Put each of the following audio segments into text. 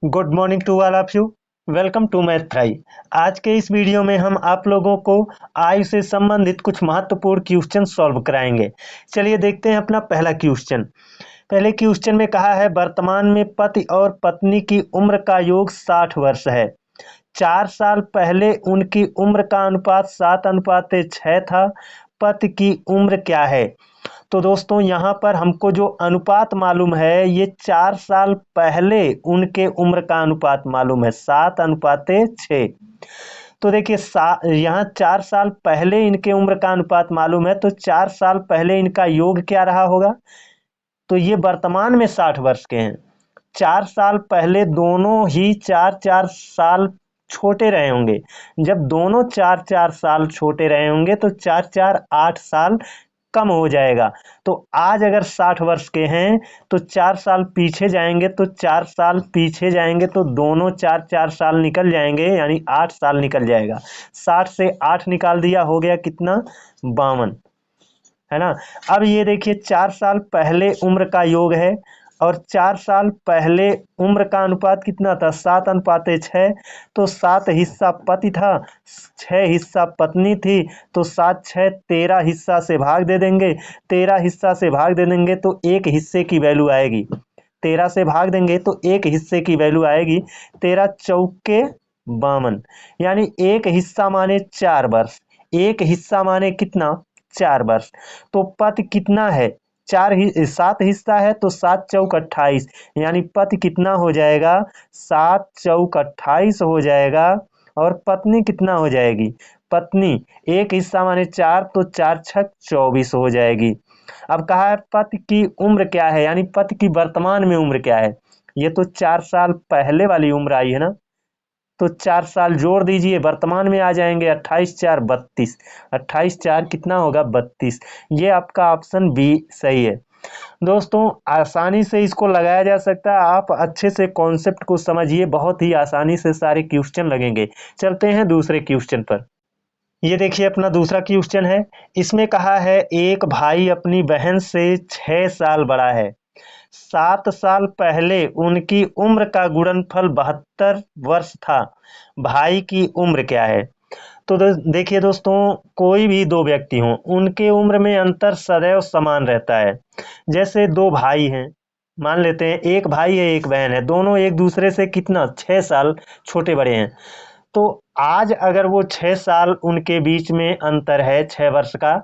Good morning to all of you. Welcome to math थ्राई। आज के इस वीडियो में हम आप लोगों को आयु से संबंधित कुछ महत्वपूर्ण क्वेश्चन सॉल्व कराएंगे। चलिए देखते हैं अपना पहला क्वेश्चन। पहले क्वेश्चन में कहा है वर्तमान में पति और पत्नी की उम्र का योग 60 वर्ष है। 4 साल पहले उनकी उम्र का अनुपात 7:6 था। पति की उम्र क्या है? तो दोस्तों यहाँ पर हमको जो अनुपात मालूम है, ये 4 साल पहले उनके उम्र का अनुपात मालूम है 7:6। तो देखिए यहाँ 4 साल पहले इनके उम्र का अनुपात मालूम है, तो 4 साल पहले इनका योग क्या रहा होगा? तो ये वर्तमान में 60 वर्ष के हैं। 4 साल पहले दोनों ही 4-4 साल छोटे रहे होंगे। जब दोनों 4-4 साल छोटे रहे होंगे तो 4-4 8 साल कम हो जाएगा। तो आज अगर 60 वर्ष के हैं तो 4 साल पीछे जाएंगे, तो 4 साल पीछे जाएंगे तो दोनों 4-4 साल निकल जाएंगे, यानी 8 साल निकल जाएगा। 60 से 8 निकाल दिया, हो गया कितना? 52, है ना। अब ये देखिए 4 साल पहले उम्र का योग है और 4 साल पहले उम्र का अनुपात कितना था? 7:6। तो 7 हिस्सा पति था, 6 हिस्सा पत्नी थी, तो 7-6 13 हिस्सा से भाग दे देंगे। 13 हिस्सा से भाग दे देंगे तो एक हिस्से की वैल्यू आएगी। 13 से भाग देंगे तो एक हिस्से की वैल्यू आएगी 13 चौके 52, यानी एक हिस्सा माने 4 वर्ष। एक हिस्सा माने कितना? 4 वर्ष। तो पति कितना है? 7 हिस्सा है तो 7 चौक 28, यानी पति कितना हो जाएगा? 7 चौक 28 हो जाएगा। और पत्नी कितना हो जाएगी? पत्नी एक हिस्सा माने 4, तो 4 छक 24 हो जाएगी। अब कहा है पति की उम्र क्या है, यानी पति की वर्तमान में उम्र क्या है? ये तो 4 साल पहले वाली उम्र आई है ना, तो 4 साल जोड़ दीजिए, वर्तमान में आ जाएंगे। 28-4 32, 28-4 कितना होगा? 32। ये आपका ऑप्शन बी सही है। दोस्तों आसानी से इसको लगाया जा सकता है, आप अच्छे से कॉन्सेप्ट को समझिए, बहुत ही आसानी से सारे क्वेश्चन लगेंगे। चलते हैं दूसरे क्वेश्चन पर। ये देखिए अपना दूसरा क्वेश्चन है। इसमें कहा है एक भाई अपनी बहन से 6 साल बड़ा है। 7 साल पहले उनकी उम्र का गुणनफल 72 वर्ष था। भाई की उम्र क्या है? तो देखिए दोस्तों, कोई भी दो व्यक्ति हों, उनके उम्र में अंतर सदैव समान रहता है। जैसे दो भाई हैं, मान लेते हैं एक भाई है एक बहन है, दोनों एक दूसरे से कितना? 6 साल छोटे बड़े हैं। तो आज अगर वो 6 साल उनके बीच में अंतर है 6 वर्ष का,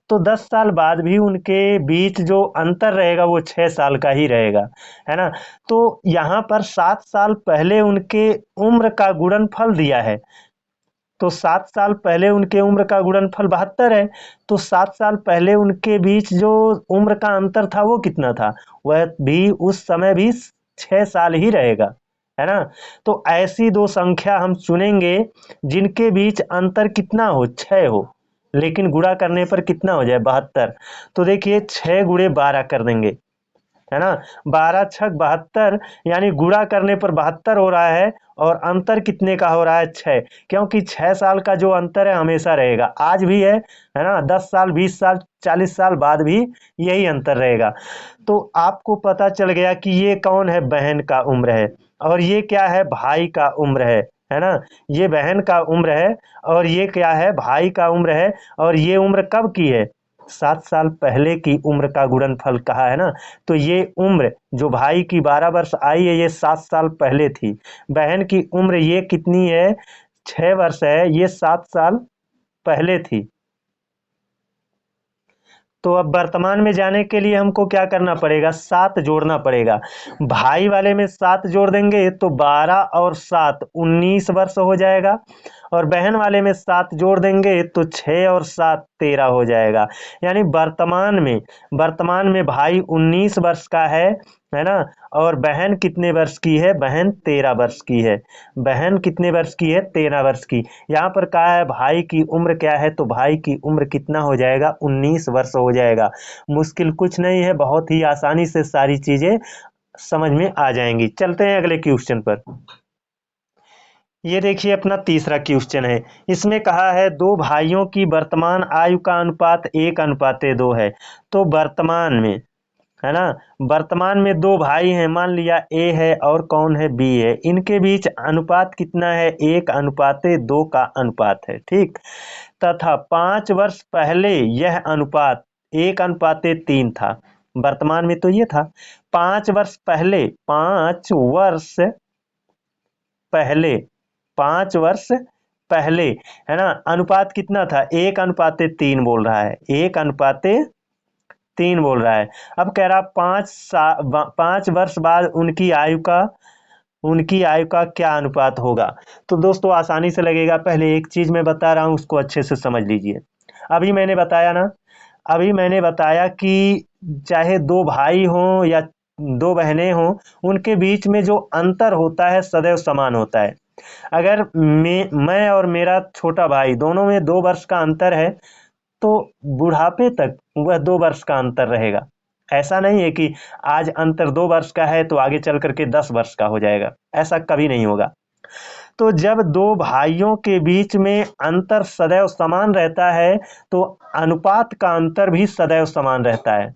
तो 10 साल बाद भी उनके बीच जो अंतर रहेगा वो 6 साल का ही रहेगा, है ना। तो यहाँ पर 7 साल पहले उनके उम्र का गुणनफल दिया है, तो 7 साल पहले उनके उम्र का गुणनफल 72 है। तो 7 साल पहले उनके बीच जो उम्र का अंतर था वो कितना था? वह भी उस समय भी 6 साल ही रहेगा, है ना। तो ऐसी दो संख्या हम चुनेंगे जिनके बीच अंतर कितना हो? 6 हो, लेकिन गुणा करने पर कितना हो जाए? 72। तो देखिए 6 गुणे 12 कर देंगे, है ना। 12 छक 72, यानी गुणा करने पर 72 हो रहा है और अंतर कितने का हो रहा है? 6। क्योंकि 6 साल का जो अंतर है हमेशा रहेगा, आज भी है ना। 10 साल 20 साल 40 साल बाद भी यही अंतर रहेगा। तो आपको पता चल गया कि ये कौन है? बहन का उम्र है, और ये क्या है? भाई का उम्र है ना। ये बहन का उम्र है और ये क्या है? भाई का उम्र है। और ये उम्र कब की है? 7 साल पहले की उम्र का गुणनफल कहा है ना। तो ये उम्र जो भाई की 12 वर्ष आई है, ये 7 साल पहले थी। बहन की उम्र ये कितनी है? 6 वर्ष है, ये 7 साल पहले थी। तो अब वर्तमान में जाने के लिए हमको क्या करना पड़ेगा? 7 जोड़ना पड़ेगा। भाई वाले में 7 जोड़ देंगे तो 12 और 7 19 वर्ष हो जाएगा, और बहन वाले में 7 जोड़ देंगे तो 6 और 7 13 हो जाएगा। यानी वर्तमान में भाई 19 वर्ष का है ना। और बहन कितने वर्ष की है? बहन 13 वर्ष की है। बहन कितने वर्ष की है? 13 वर्ष की। यहाँ पर कहा है भाई की उम्र क्या है, तो भाई की उम्र कितना हो जाएगा? 19 वर्ष हो जाएगा। मुश्किल कुछ नहीं है, बहुत ही आसानी से सारी चीजें समझ में आ जाएंगी। चलते हैं अगले क्वेश्चन पर। ये देखिए अपना तीसरा क्वेश्चन है। इसमें कहा है दो भाइयों की वर्तमान आयु का अनुपात 1:2 है। तो वर्तमान में है ना। वर्तमान में दो भाई हैं, मान लिया ए है और कौन है, बी है। इनके बीच अनुपात कितना है, 1:2 का अनुपात है, ठीक। तथा 5 वर्ष पहले यह अनुपात 1:3 था। वर्तमान में तो ये था। 5 वर्ष पहले, 5 वर्ष पहले, 5 वर्ष पहले, है ना, अनुपात कितना था, 1:3 बोल रहा है, 1:3 बोल रहा है। अब कह रहा 5 वर्ष बाद उनकी आयु का क्या अनुपात होगा। तो दोस्तों आसानी से लगेगा, पहले एक चीज मैं बता रहा हूं उसको अच्छे से समझ लीजिए। अभी मैंने बताया ना, अभी मैंने बताया कि चाहे दो भाई हों या दो बहनें हों, उनके बीच में जो अंतर होता है सदैव समान होता है। अगर मैं और मेरा छोटा भाई दोनों में 2 वर्ष का अंतर है, तो बुढ़ापे तक वह 2 वर्ष का अंतर रहेगा। ऐसा नहीं है कि आज अंतर 2 वर्ष का है तो आगे चल करके 10 वर्ष का हो जाएगा, ऐसा कभी नहीं होगा। तो जब दो भाइयों के बीच में अंतर सदैव समान रहता है, तो अनुपात का अंतर भी सदैव समान रहता है।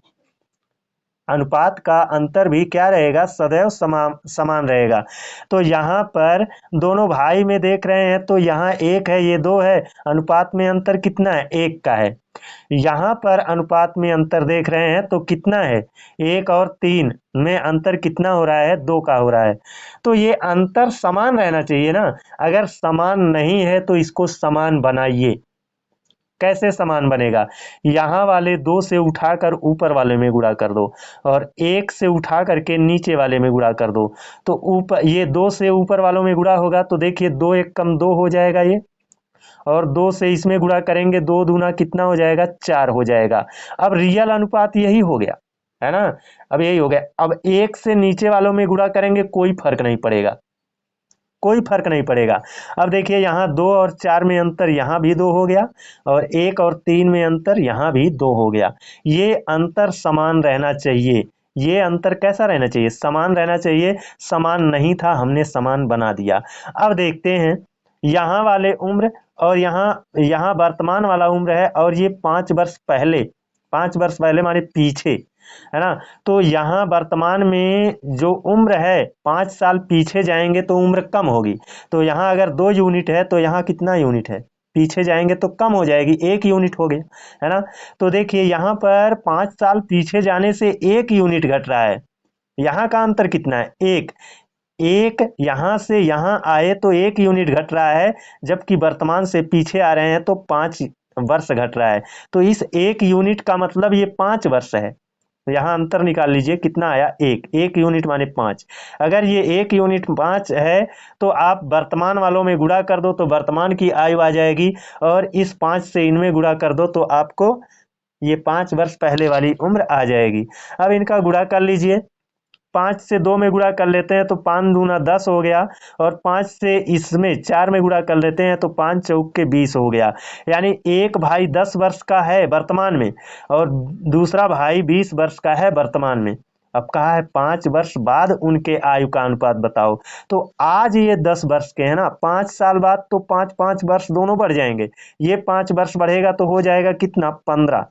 अनुपात का अंतर भी क्या रहेगा, सदैव समान रहेगा। तो यहाँ पर दोनों भाई में देख रहे हैं तो यहाँ 1 है, ये 2 है, अनुपात में अंतर कितना है, 1 का है। यहाँ पर अनुपात में अंतर देख रहे हैं तो कितना है, 1 और 3 में अंतर कितना हो रहा है, 2 का हो रहा है। तो ये अंतर समान रहना चाहिए ना। अगर समान नहीं है तो इसको समान बनाइए। कैसे समान बनेगा, यहाँ वाले 2 से उठाकर ऊपर वाले में गुणा कर दो और 1 से उठा करके नीचे वाले में गुणा कर दो। तो ऊपर ये 2 से ऊपर वालों में गुणा होगा तो देखिए 2 1 कम 2 हो जाएगा ये, और 2 से इसमें गुणा करेंगे 2 दूना कितना हो जाएगा, 4 हो जाएगा। अब रियल अनुपात यही हो गया, है ना। अब यही हो गया। अब 1 से नीचे वालों में गुणा करेंगे, कोई फर्क नहीं पड़ेगा, कोई फर्क नहीं पड़ेगा। अब देखिए यहाँ 2 और 4 में अंतर, यहाँ भी 2 हो गया, और 1 और 3 में अंतर, यहाँ भी 2 हो गया। ये अंतर समान रहना चाहिए। ये अंतर कैसा रहना चाहिए, समान रहना चाहिए। समान नहीं था, हमने समान बना दिया। अब देखते हैं यहाँ वाले उम्र और यहाँ यहाँ वर्तमान वाला उम्र है, और ये 5 वर्ष पहले, 5 वर्ष पहले माने पीछे, है ना। तो यहाँ वर्तमान में जो उम्र है, 5 साल पीछे जाएंगे तो उम्र कम होगी। तो यहाँ अगर 2 यूनिट है तो यहाँ कितना यूनिट है, पीछे जाएंगे तो कम हो जाएगी, 1 यूनिट हो गया, है ना। तो देखिए यहाँ पर 5 साल पीछे जाने से 1 यूनिट घट रहा है। यहाँ का अंतर कितना है, 1। एक यहाँ से यहाँ आए तो 1 यूनिट घट रहा है, जबकि वर्तमान से पीछे आ रहे हैं तो 5 वर्ष घट रहा है। तो इस 1 यूनिट का मतलब ये 5 वर्ष है। तो यहाँ अंतर निकाल लीजिए, कितना आया, 1 यूनिट माने 5। अगर ये 1 यूनिट 5 है तो आप वर्तमान वालों में गुणा कर दो तो वर्तमान की आयु आ जाएगी, और इस 5 से इनमें गुणा कर दो तो आपको ये 5 वर्ष पहले वाली उम्र आ जाएगी। अब इनका गुणा कर लीजिए, 5 से 2 में गुणा कर लेते हैं तो 5 दूना 10 हो गया, और 5 से इसमें 4 में गुणा कर लेते हैं तो 5 चौक के 20 हो गया। यानी एक भाई 10 वर्ष का है वर्तमान में, और दूसरा भाई 20 वर्ष का है वर्तमान में। अब कहा है 5 वर्ष बाद उनके आयु का अनुपात बताओ। तो आज ये 10 वर्ष के हैं ना, 5 साल बाद तो 5 वर्ष दोनों बढ़ जाएंगे। ये 5 वर्ष बढ़ेगा तो हो जाएगा कितना, 15,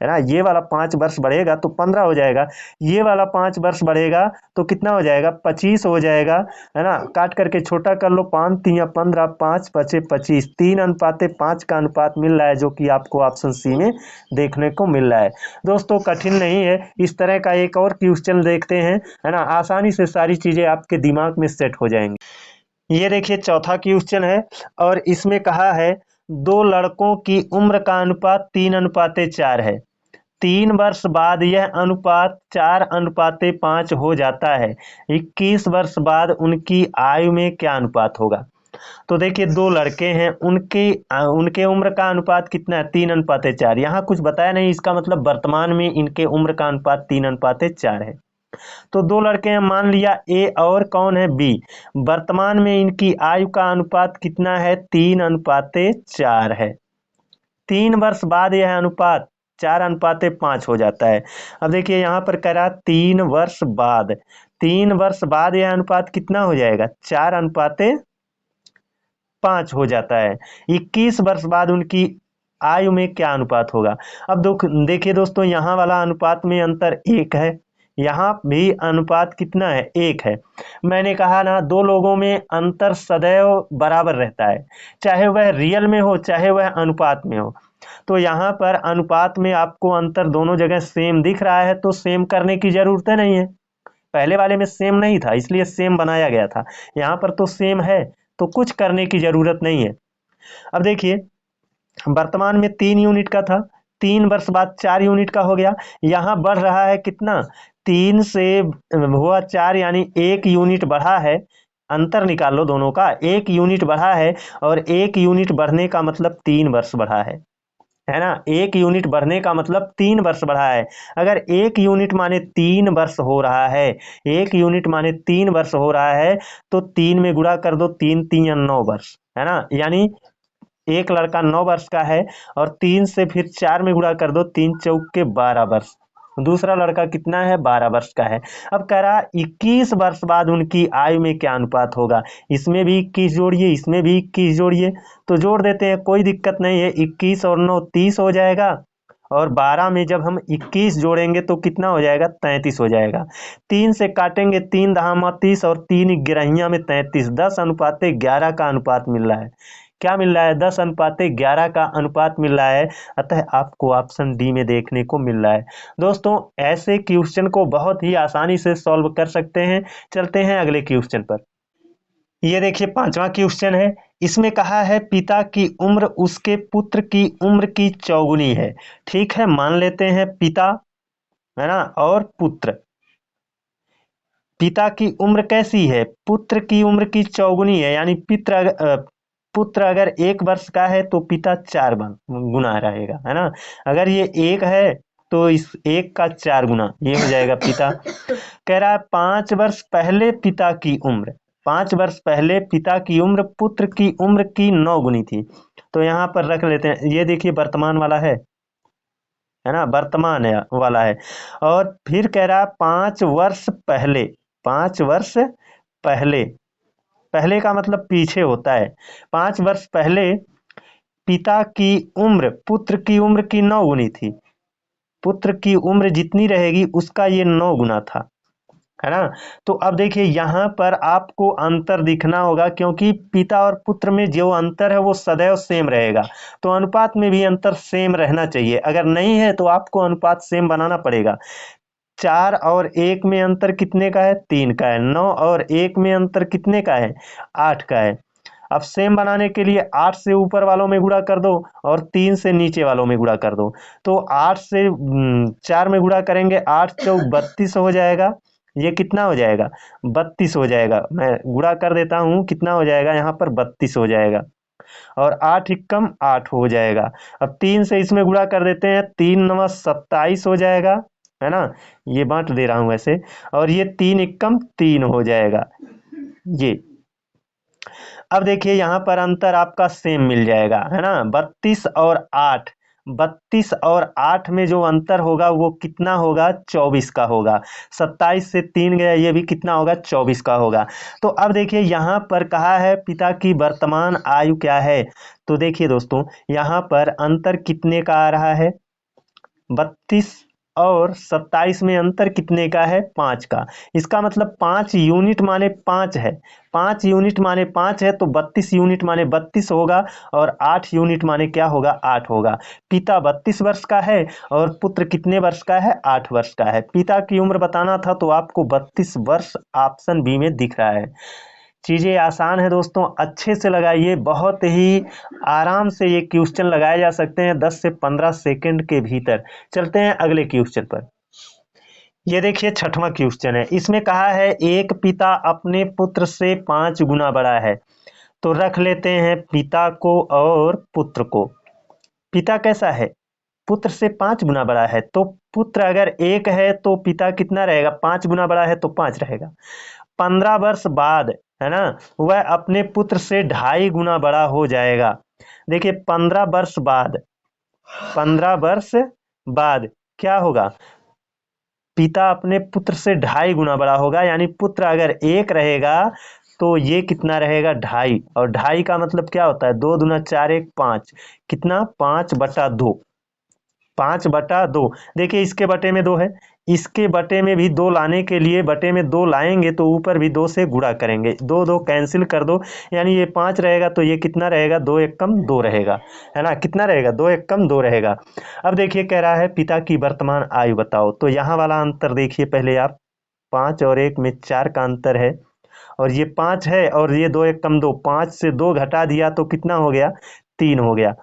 है ना। ये वाला 5 वर्ष बढ़ेगा तो 15 हो जाएगा। ये वाला 5 वर्ष बढ़ेगा तो कितना हो जाएगा, 25 हो जाएगा, है ना। काट करके छोटा कर लो, 5 3 15, 5 5 25, 3:5 का अनुपात मिल रहा है, जो कि आपको ऑप्शन सी में देखने को मिल रहा है। दोस्तों कठिन नहीं है, इस तरह का एक और क्वेश्चन देखते हैं, है ना। आसानी से सारी चीजें आपके दिमाग में सेट हो जाएंगी। ये देखिए चौथा क्वेश्चन है, और इसमें कहा है 2 लड़कों की उम्र का अनुपात 3:4 है। 3 वर्ष बाद यह अनुपात 4:5 हो जाता है। 21 वर्ष बाद उनकी आयु में क्या अनुपात होगा। तो देखिए 2 लड़के हैं, उनके उम्र का अनुपात कितना है, 3:4। यहाँ कुछ बताया नहीं, इसका मतलब वर्तमान में इनके उम्र का अनुपात 3:4 है। तो 2 लड़के हैं, मान लिया ए और कौन है, बी। वर्तमान में इनकी आयु का अनुपात कितना है, 3:4 है। 3 वर्ष बाद यह अनुपात 4:5 हो जाता है। अब देखिए यहाँ पर कह रहा 3 वर्ष बाद, 3 वर्ष बाद यह अनुपात कितना हो जाएगा, 4:5 हो जाता है। 21 वर्ष बाद उनकी आयु में क्या अनुपात होगा। अब देखिए दोस्तों, यहाँ वाला अनुपात में अंतर 1 है, यहाँ भी अनुपात कितना है, 1 है। मैंने कहा ना, दो लोगों में अंतर सदैव बराबर रहता है, चाहे वह रियल में हो चाहे वह अनुपात में हो। तो यहाँ पर अनुपात में आपको अंतर दोनों जगह सेम दिख रहा है, तो सेम करने की जरूरत नहीं है। पहले वाले में सेम नहीं था इसलिए सेम बनाया गया था, यहाँ पर तो सेम है तो कुछ करने की जरूरत नहीं है। अब देखिए, वर्तमान में 3 यूनिट का था, 3 वर्ष बाद 4 यूनिट का हो गया। यहाँ बढ़ रहा है कितना, 3 से हुआ 4 यानी 1 यूनिट बढ़ा है। अंतर निकाल लो दोनों का, 1 यूनिट बढ़ा है और 1 यूनिट बढ़ने का मतलब 3 वर्ष बढ़ा है ना। 1 यूनिट बढ़ने का मतलब 3 वर्ष बढ़ा है। अगर 1 यूनिट माने 3 वर्ष हो रहा है, 1 यूनिट माने 3 वर्ष हो रहा है, तो 3 में गुणा कर दो, 3 3 या 9 वर्ष, है ना। यानी एक लड़का 9 वर्ष का है और 3 से फिर 4 में गुणा कर दो, 3 चौक के 12 वर्ष। दूसरा लड़का कितना है, 12 वर्ष का है। अब कह रहा 21 वर्ष बाद उनकी आयु में क्या अनुपात होगा। इसमें भी 21 जोड़िए, इसमें भी 21 जोड़िए, तो जोड़ देते हैं, कोई दिक्कत नहीं है। 21 और 9 30 हो जाएगा, और 12 में जब हम 21 जोड़ेंगे तो कितना हो जाएगा, 33 हो जाएगा। 3 से काटेंगे, 3 दहामा 30 और 3 गिरहियां में 33, 10:11 का अनुपात मिल रहा है। क्या मिल रहा है, 10:11 का अनुपात मिल रहा है। अतः आपको ऑप्शन डी में देखने को मिल रहा है। दोस्तों, ऐसे क्वेश्चन को बहुत ही आसानी से सॉल्व कर सकते हैं। चलते हैं अगले क्वेश्चन पर। ये देखिए 5वां क्वेश्चन है। इसमें कहा है पिता की उम्र उसके पुत्र की उम्र की चौगुनी है। ठीक है, मान लेते हैं पिता, है ना, और पुत्र। पिता की उम्र कैसी है, पुत्र की उम्र की चौगुनी है, यानी पुत्र अगर 1 वर्ष का है तो पिता 4 गुना रहेगा, है ना। अगर ये 1 है तो इस 1 का 4 गुना, ये हो जाएगा पिता। कह रहा है 5 वर्ष पहले पिता की उम्र, 5 वर्ष पहले पिता की उम्र पुत्र की उम्र की 9 गुनी थी। तो यहाँ पर रख लेते हैं, ये देखिए वर्तमान वाला है ना, वर्तमान वाला है। और फिर कह रहा है 5 वर्ष पहले, 5 वर्ष पहले, पहले का मतलब पीछे होता है। 5 वर्ष पहले पिता की उम्र पुत्र की उम्र की 9 गुनी थी। पुत्र की उम्र जितनी रहेगी उसका ये 9 गुना था, है ना। तो अब देखिए यहाँ पर आपको अंतर दिखना होगा, क्योंकि पिता और पुत्र में जो अंतर है वो सदैव सेम रहेगा। तो अनुपात में भी अंतर सेम रहना चाहिए, अगर नहीं है तो आपको अनुपात सेम बनाना पड़ेगा। 4 और 1 में अंतर कितने का है, 3 का है। 9 और 1 में अंतर कितने का है, 8 का है। अब सेम बनाने के लिए 8 से ऊपर वालों में गुणा कर दो और 3 से नीचे वालों में गुणा कर दो। तो 8 से 4 में गुणा करेंगे, 8 चौक 32 हो जाएगा। ये कितना हो जाएगा, 32 हो जाएगा। मैं गुणा कर देता हूँ, कितना हो जाएगा यहाँ पर, 32 हो जाएगा। और 8 एकम 8 हो जाएगा। अब 3 से इसमें गुणा कर देते हैं, 3 9 27 हो जाएगा, है ना। ये बांट दे रहा हूं वैसे। और ये 3 एकम 3 हो जाएगा ये। अब देखिए यहाँ पर अंतर आपका सेम मिल जाएगा, है ना। 32 और 8, 32 और 8 में जो अंतर होगा वो कितना होगा, 24 का होगा। 27 से 3 गया, ये भी कितना होगा, 24 का होगा। तो अब देखिए यहाँ पर कहा है पिता की वर्तमान आयु क्या है। तो देखिए दोस्तों, यहाँ पर अंतर कितने का आ रहा है, 32 और 27 में अंतर कितने का है, 5 का। इसका मतलब 5 यूनिट माने 5 है, 5 यूनिट माने 5 है, तो 32 यूनिट माने 32 होगा, और 8 यूनिट माने क्या होगा, 8 होगा। पिता 32 वर्ष का है और पुत्र कितने वर्ष का है, 8 वर्ष का है। पिता की उम्र बताना था तो आपको 32 वर्ष ऑप्शन बी में दिख रहा है। चीज़ें आसान है दोस्तों, अच्छे से लगाइए, बहुत ही आराम से ये क्वेश्चन लगाए जा सकते हैं 10 से 15 सेकंड के भीतर। चलते हैं अगले क्वेश्चन पर। ये देखिए 6वां क्वेश्चन है। इसमें कहा है एक पिता अपने पुत्र से 5 गुना बड़ा है। तो रख लेते हैं पिता को और पुत्र को। पिता कैसा है, पुत्र से 5 गुना बड़ा है, तो पुत्र अगर 1 है तो पिता कितना रहेगा, 5 गुना बड़ा है तो 5 रहेगा। 15 वर्ष बाद, है ना, वह अपने पुत्र से 2.5 गुना बड़ा हो जाएगा। देखिए 15 वर्ष बाद, 15 वर्ष बाद क्या होगा, पिता अपने पुत्र से 2.5 गुना बड़ा होगा। यानी पुत्र अगर 1 रहेगा तो ये कितना रहेगा 2.5, और 2.5 का मतलब क्या होता है 2 दूना 4 1 5, कितना 5/2, 5/2। देखिए इसके बटे में 2 है, इसके बटे में भी 2 लाने के लिए बटे में 2 लाएंगे तो ऊपर भी 2 से गुणा करेंगे, 2 2 कैंसिल कर दो, यानी ये 5 रहेगा तो ये कितना रहेगा 2 1 कम 2 रहेगा, है ना, कितना रहेगा 2 1 कम 2 रहेगा। अब देखिए कह रहा है पिता की वर्तमान आयु बताओ, तो यहाँ वाला अंतर देखिए पहले आप, 5 और 1 में 4 का अंतर है, और ये 5 है और ये 2 1 कम 2, 5 से 2 घटा दिया तो कितना हो गया 3 हो गया।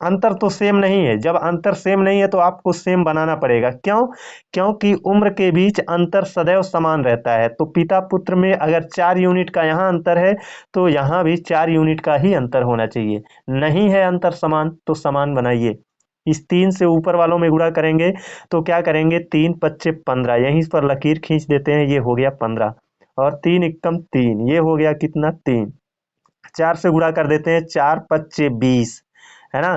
अंतर तो सेम नहीं है, जब अंतर सेम नहीं है तो आपको सेम बनाना पड़ेगा, क्यों, क्योंकि उम्र के बीच अंतर सदैव समान रहता है। तो पिता पुत्र में अगर 4 यूनिट का यहाँ अंतर है तो यहाँ भी 4 यूनिट का ही अंतर होना चाहिए, नहीं है अंतर समान तो समान बनाइए। इस 3 से ऊपर वालों में गुणा करेंगे तो क्या करेंगे 3 5 15, यहीं पर लकीर खींच देते हैं, ये हो गया 15, और 3 एकम 3, ये हो गया कितना 3, 4 से गुणा कर देते हैं, 4 5 20, है ना,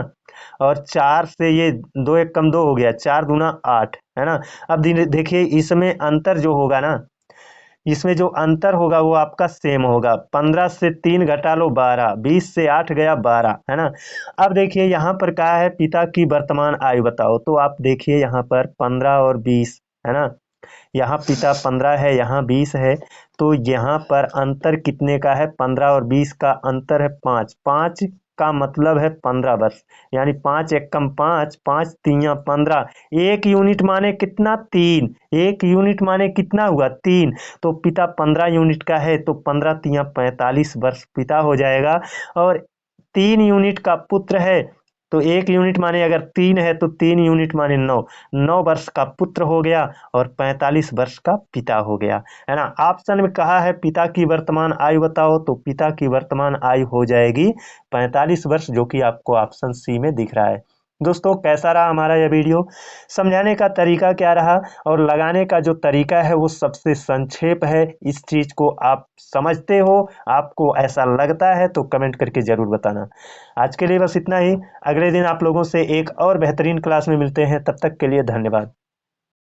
और 4 से ये 2 1 कम 2 हो गया, 4 दूना 8, है ना। अब देखिए इसमें अंतर जो होगा ना, इसमें जो अंतर होगा वो आपका सेम होगा, 15 से 3 घटा लो 12, 20 से 8 गया 12, है ना। अब देखिए यहाँ पर कहा है पिता की वर्तमान आयु बताओ, तो आप देखिए यहाँ पर 15 और 20, है ना, यहाँ पिता 15 है, यहाँ 20 है, तो यहाँ पर अंतर कितने का है 15 और 20 का अंतर है 5, 5 का मतलब है 15 वर्ष, यानी 5 एकम 5, 5 तिया 15, 1 यूनिट माने कितना 3, 1 यूनिट माने कितना हुआ 3, तो पिता 15 यूनिट का है तो 15 तिया 45 वर्ष पिता हो जाएगा। और 3 यूनिट का पुत्र है तो 1 यूनिट माने अगर 3 है तो 3 यूनिट माने 9, 9 वर्ष का पुत्र हो गया और 45 वर्ष का पिता हो गया, है ना। ऑप्शन में कहा है पिता की वर्तमान आयु बताओ, तो पिता की वर्तमान आयु हो जाएगी 45 वर्ष, जो कि आपको ऑप्शन सी में दिख रहा है। दोस्तों कैसा रहा हमारा यह वीडियो, समझाने का तरीका क्या रहा और लगाने का जो तरीका है वो सबसे संक्षेप है, इस चीज को आप समझते हो, आपको ऐसा लगता है तो कमेंट करके जरूर बताना। आज के लिए बस इतना ही, अगले दिन आप लोगों से एक और बेहतरीन क्लास में मिलते हैं, तब तक के लिए धन्यवाद।